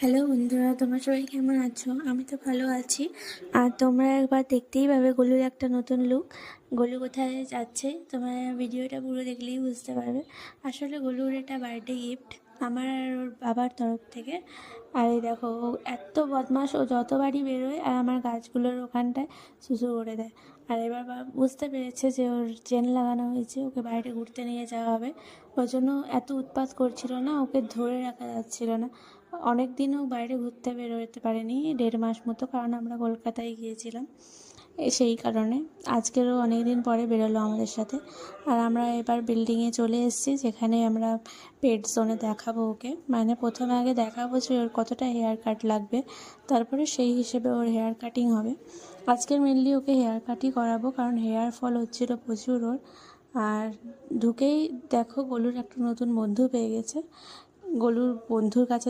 Hello বন্ধুরা, তোমরা সবাই কেমন আছো? আমি তো ভালো আছি। আর তোমরা একবার দেখতেই পাবে গোলুর একটা নতুন লুক। গোলু কোথায় যাচ্ছে তোমরা ভিডিওটা পুরো দেখলেই বুঝতে পারবে। আসলে গোলুর এটা বার্থডে গিফট আমার আর ওর বাবার তরফ থেকে। আর এই দেখো, ও এত বদমাশ, ও যতবারই বেরোয় আর আমার গাছগুলোর ওখানটায় শুশু করে দেয়। আর এবার বুঝতে পেরেছে যে ওর চেন লাগানো হয়েছে, ওকে বাইরে ঘুরতে নিয়ে যাওয়া হবে। ওই জন্য এত উৎপাত করছিল না, ওকে ধরে রাখা যাচ্ছিল না। অনেক দিনও বাইরে ঘুরতে বেরোতে পারেনি, 1.5 মাস মতো, কারণ আমরা কলকাতায় গিয়েছিলাম। সেই কারণে আজকেরও অনেক দিন পরে বেরোলো আমাদের সাথে। আর আমরা এবার বিল্ডিংয়ে চলে এসেছি, যেখানে আমরা পেট জোনে দেখাবো ওকে। মানে প্রথমে আগে দেখাবো যে ওর কতটা হেয়ার কাট লাগবে, তারপরে সেই হিসেবে ওর হেয়ার কাটিং হবে। আজকের মেনলি ওকে হেয়ার কাটই করাবো, কারণ হেয়ার ফল হচ্ছিলো প্রচুর ওর। আর ঢুকেই দেখো গোলুর একটা নতুন বন্ধু পেয়ে গেছে। গোলুর বন্ধুর কাছে